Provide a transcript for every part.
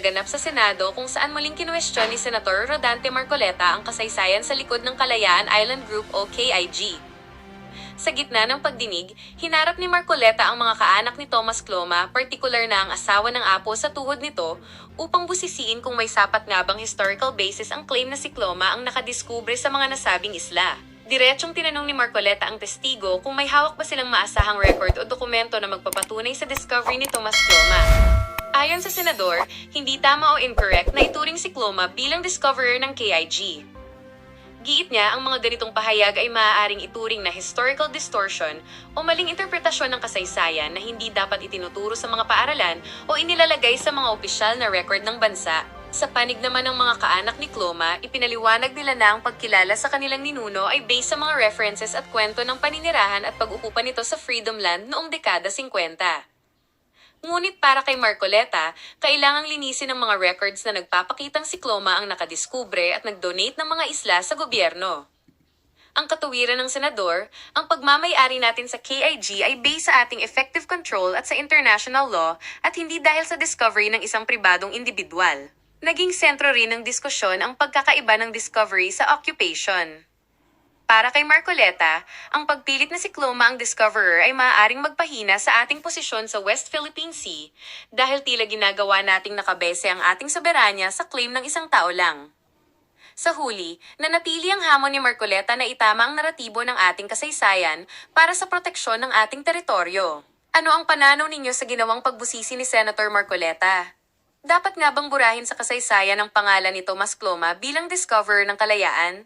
naganap sa Senado kung saan muling kinuwestiyon ni Senator Rodante Marcoleta ang kasaysayan sa likod ng Kalayaan Island Group o KIG. Sa gitna ng pagdinig, hinarap ni Marcoleta ang mga kaanak ni Tomas Cloma, partikular na ang asawa ng apo sa tuhod nito, upang busisiin kung may sapat nga bang historical basis ang claim na si Cloma ang nakadiskubre sa mga nasabing isla. Diretsyong tinanong ni Marcoleta ang testigo kung may hawak ba silang maasahang record o dokumento na magpapatunay sa discovery ni Tomas Cloma. Ayon sa senador, hindi tama o incorrect na ituring si Cloma bilang discoverer ng KIG. Giit niya ang mga ganitong pahayag ay maaaring ituring na historical distortion o maling interpretasyon ng kasaysayan na hindi dapat itinuturo sa mga paaralan o inilalagay sa mga opisyal na record ng bansa. Sa panig naman ng mga kaanak ni Cloma, ipinaliwanag nila na ang pagkilala sa kanilang ninuno ay based sa mga references at kwento ng paninirahan at pag-upupan nito sa Freedom Land noong dekada 50. Ngunit para kay Marcoleta, kailangang linisin ang mga records na nagpapakitang si Cloma ang nakadiskubre at nag-donate ng mga isla sa gobyerno. Ang katuwiran ng senador, ang pagmamay-ari natin sa KIG ay based sa ating effective control at sa international law at hindi dahil sa discovery ng isang pribadong individual. Naging sentro rin ng diskusyon ang pagkakaiba ng discovery sa occupation. Para kay Marcoleta, ang pagpilit na si Cloma ang discoverer ay maaaring magpahina sa ating posisyon sa West Philippine Sea dahil tila ginagawa nating nakabese ang ating soberanya sa claim ng isang tao lang. Sa huli, nanatili ang hamon ni Marcoleta na itama ang naratibo ng ating kasaysayan para sa proteksyon ng ating teritoryo. Ano ang pananaw ninyo sa ginawang pagbusisi ni Senator Marcoleta? Dapat nga bang burahin sa kasaysayan ang pangalan ni Tomas Cloma bilang discoverer ng kalayaan?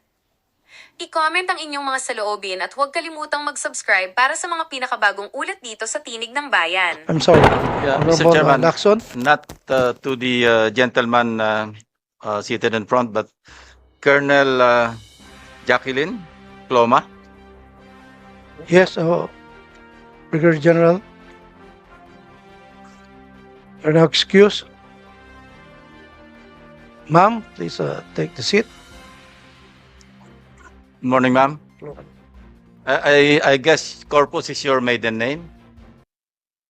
I-comment ang inyong mga saloobin at huwag kalimutang mag-subscribe para sa mga pinakabagong ulat dito sa Tinig ng Bayan. I'm sorry. Yeah, Honorable Mr. Chairman, Lacson. not to the gentleman seated in front, but Colonel Jacqueline Cloma. Yes, Brigadier General. You're now excused. Ma'am, please take the seat. Morning, ma'am. I guess Corpus is your maiden name.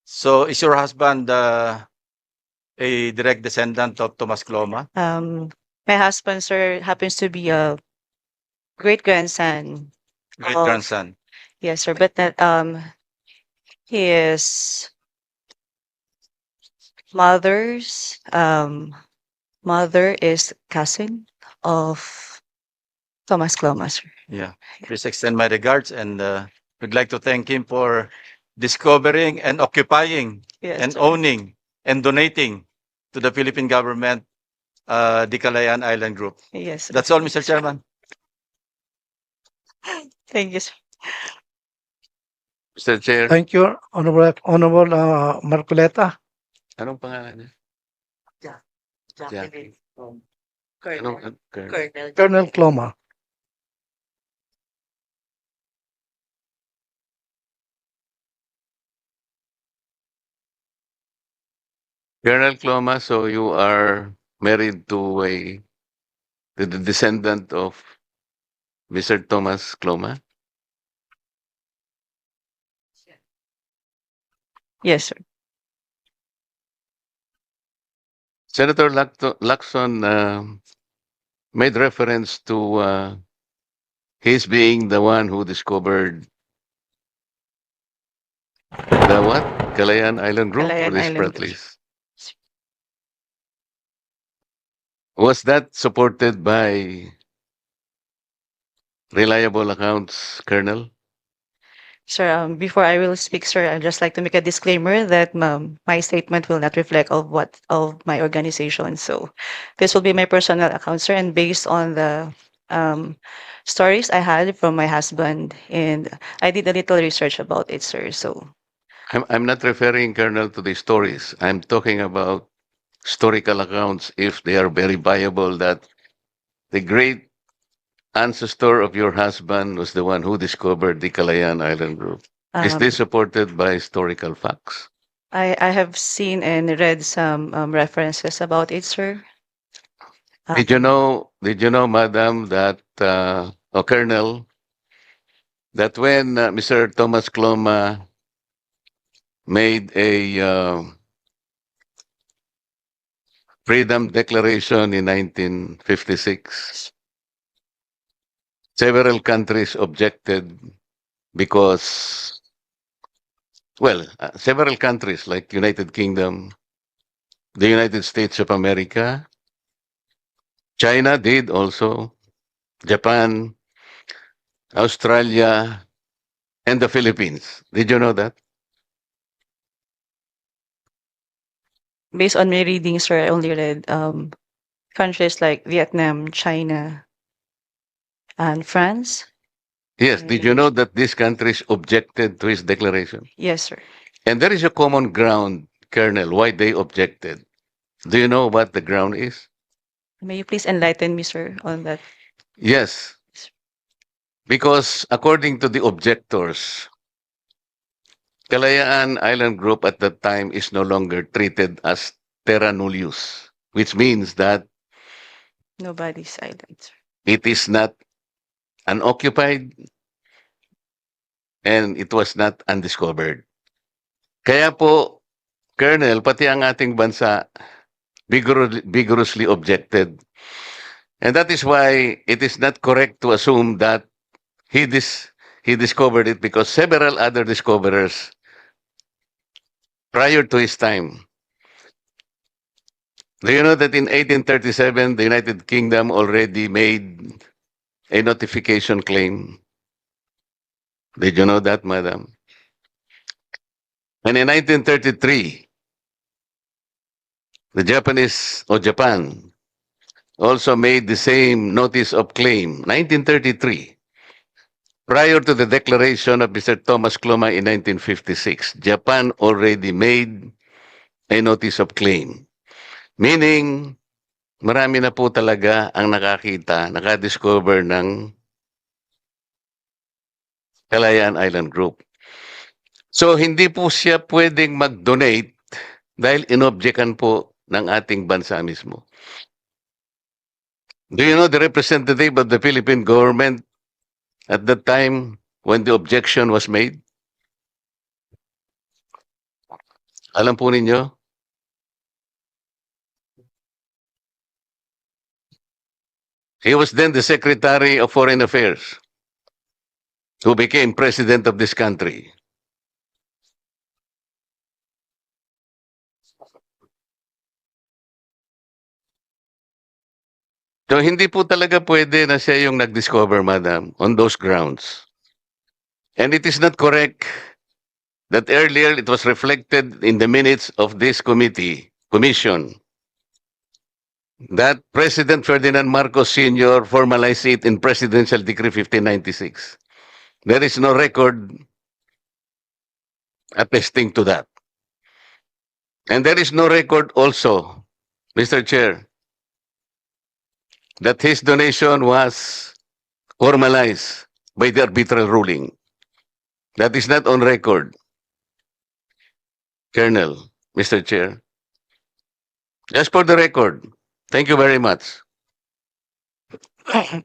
So is your husband a direct descendant of Tomas Cloma? My husband, sir, happens to be a great grandson. Great of- grandson. Yes, sir, but that his mother's mother is cousin of Thomas Cloma, sir. Yeah. Please extend my regards, and we'd like to thank him for discovering and occupying Yes, and sir. owning and donating to the Philippine government the Kalayaan Island Group. Yes, sir. That's all, Mr. Chairman. Thank you, sir. Mr. Chair, Thank you, Honorable Marcoleta. anong pangalan niya? Jackie. Colonel. Colonel? Colonel Cloma. Colonel Cloma, so you are married to the descendant of Mr. Thomas Cloma? Yes, sir. Senator Lacson made reference to his being the one who discovered the what? Kalayaan Island Group Kalayaan or the Island Group. Spratlys? Was that supported by reliable accounts, Colonel? Sir, before I will speak, sir, I'd just like to make a disclaimer that my statement will not reflect of my organization. So this will be my personal account, sir, and based on the stories I had from my husband, and I did a little research about it, sir. So I'm not referring, Colonel, to the stories. I'm talking about historical accounts, if they are very viable, that the great ancestor of your husband was the one who discovered the Kalayaan Island Group. Is um, this supported by historical facts? I have seen and read some references about it, sir. Did you know, Madam, that, or Colonel, that when Mr. Thomas Cloma made a Freedom Declaration in 1956. Several countries objected because, well, several countries like United Kingdom, the United States of America, China did also, Japan, Australia, and the Philippines. Did you know that? Based on my reading, sir, I only read countries like Vietnam, China, and France. Yes. Did you know that these countries objected to his declaration? Yes, sir. And there is a common ground, Colonel, why they objected. Do you know what the ground is? May you please enlighten me, sir, on that? Yes. Because according to the objectors, Kalayaan Island Group at that time is no longer treated as terra nullius, which means that Nobody's silent, sir. it is not unoccupied and it was not undiscovered. Kaya po, Colonel, pati ang ating bansa vigorously objected. And that is why it is not correct to assume that he discovered it, because several other discoverers prior to his time. Do you know that in 1837, the United Kingdom already made a notification claim? Did you know that, madam? And in 1933, the Japanese or Japan also made the same notice of claim, 1933. Prior to the declaration of Mr. Thomas Kloma in 1956, Japan already made a notice of claim. Meaning, marami na po talaga ang nakadiscover ng Kalayaan Island Group. So, hindi po siya pwedeng mag-donate dahil inobjekan po ng ating bansa mismo. Do you know the representative of the Philippine government at that time when the objection was made? Alam po ninyo? He was then the Secretary of Foreign Affairs, who became President of this country. So, hindi po talaga pwede na siya yung nag-discover, madam, on those grounds. And it is not correct that earlier it was reflected in the minutes of this commission, that President Ferdinand Marcos Sr. formalized it in Presidential Decree 1596. There is no record attesting to that. And there is no record also, Mr. Chair, that his donation was formalized by the arbitral ruling. That is not on record, Colonel, Mr. Chair. Just for the record, thank you very much.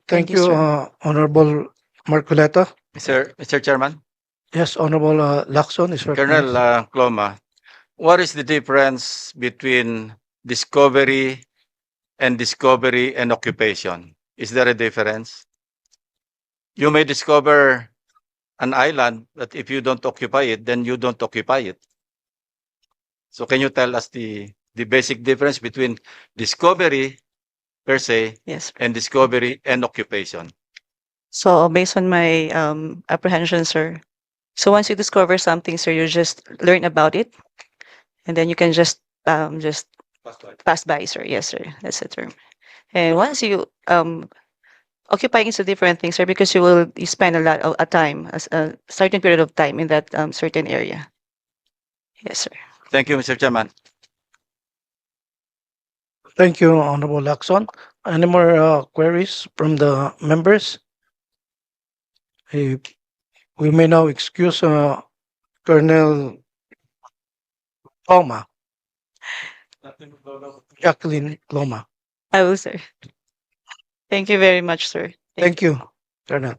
Thank you, you, sir. Honorable Marcoleta. Mr. Chairman, Yes, Honorable Lacson is Colonel recognized. Kloma, what is the difference between discovery and occupation? Is there a difference? You may discover an island, but if you don't occupy it, then you don't occupy it. So can you tell us the basic difference between discovery per se Yes. and discovery and occupation? So based on my apprehension, sir. So once you discover something, sir, you just learn about it, and then you can just pass by, sir. Yes, sir. That's the term. And once you occupying is a different thing, sir, because you spend a lot of a time, a certain period of time in that certain area. Yes, sir. Thank you, Mr. Chairman. Thank you, Honorable Lacson. Any more queries from the members? We may now excuse Colonel Kloma, Jacqueline Kloma. I will, sir. Thank you very much, sir. Thank you, Colonel.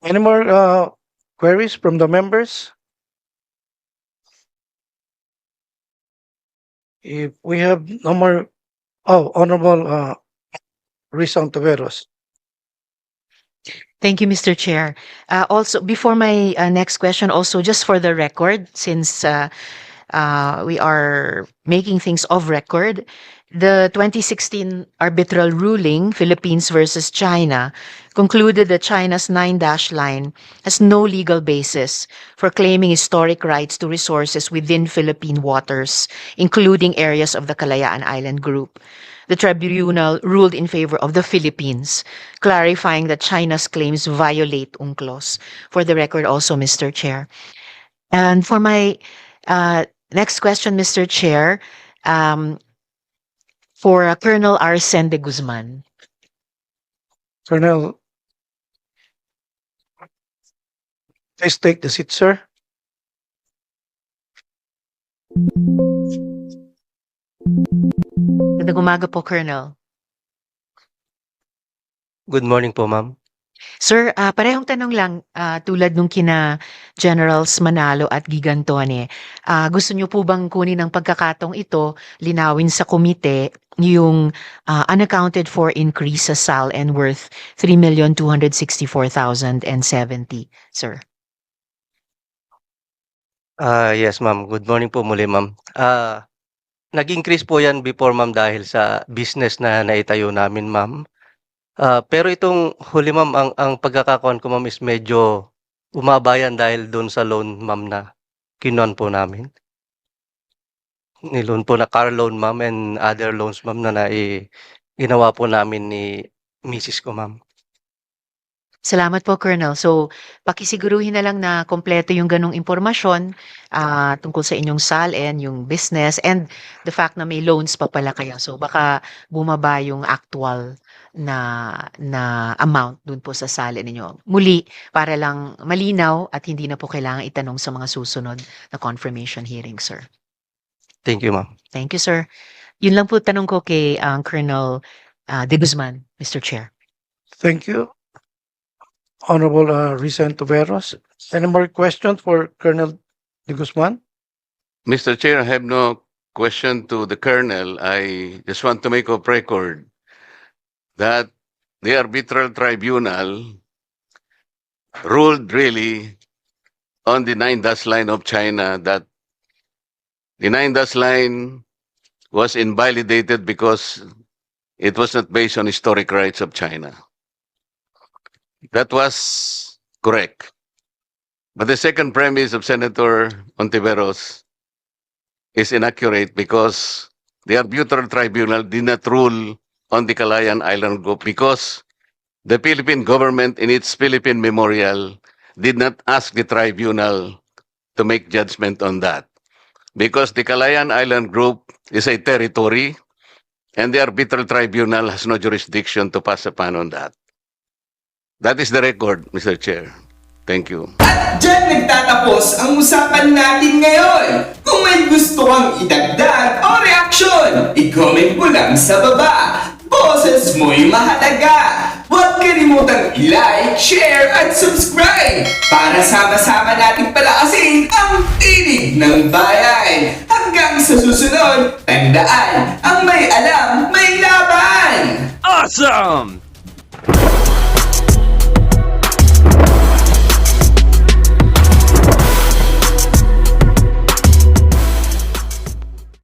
Any more queries from the members? If we have no more Oh, Honorable Risa Ontiveros. Thank you, Mr. Chair. Also, before my next question, also just for the record, since we are making things of record, the 2016 arbitral ruling, Philippines versus China, concluded that China's 9-dash line has no legal basis for claiming historic rights to resources within Philippine waters, including areas of the Kalayaan Island Group. The tribunal ruled in favor of the Philippines, clarifying that China's claims violate UNCLOS. For the record also, Mr. Chair. And for my next question, Mr. Chair, for Colonel Arsen de Guzman. Colonel, please take the seat, sir. Magandang umaga po, Colonel. Good morning po, ma'am. Sir, parehong tanong lang tulad nung kina Generals Manalo at Gigantone. Gusto niyo po bang kunin ang pagkakataong ito, linawin sa komite yung unaccounted for increase sa SAL and worth 3,264,070, sir? Yes, ma'am. Good morning po muli, ma'am. Nag-increase po yan before, ma'am, dahil sa business na naitayo namin, ma'am. Pero itong huli, ma'am, ang pagkakakuan ko, ma'am, is medyo umabayan dahil doon sa loan, ma'am, na kinuan po namin. Niloan po na car loan, ma'am, and other loans, ma'am, na ginawa po namin ni Mrs. ko, ma'am. Salamat po, Colonel. So, pakisiguruhin na lang na kompleto yung ganong impormasyon tungkol sa inyong SALN, yung business, and the fact na may loans pa pala kayo. So, baka bumaba yung actual na amount dun po sa SALN ninyo. Muli, para lang malinaw at hindi na po kailangan itanong sa mga susunod na confirmation hearing, sir. Thank you, ma'am. Thank you, sir. Yun lang po tanong ko kay Colonel De Guzman, Mr. Chair. Thank you. Honorable Risa Ontiveros. Any more questions for Colonel De Guzman? Mr. Chair, I have no question to the Colonel. I just want to make a record that the arbitral tribunal ruled really on the 9-dash line of China that the 9-dash line was invalidated because it was not based on historic rights of China. That was correct. But the second premise of Senator Ontiveros is inaccurate because the arbitral tribunal did not rule on the Kalayaan Island Group because the Philippine government in its Philippine memorial did not ask the tribunal to make judgment on that. Because the Kalayaan Island Group is a territory and the arbitral tribunal has no jurisdiction to pass upon on that. That is the record, Mr. Chair. Thank you. At dyan nagtatapos ang usapan natin ngayon. Kung may gusto kang idagdag o reaksyon, i-comment mo lang sa baba. Boses mo'y mahalaga. Huwag kalimutang i-like, share, at subscribe para sama-sama nating palakasin ang tinig ng bayan. Hanggang sa susunod, tandaan, ang may alam, may laban! Awesome!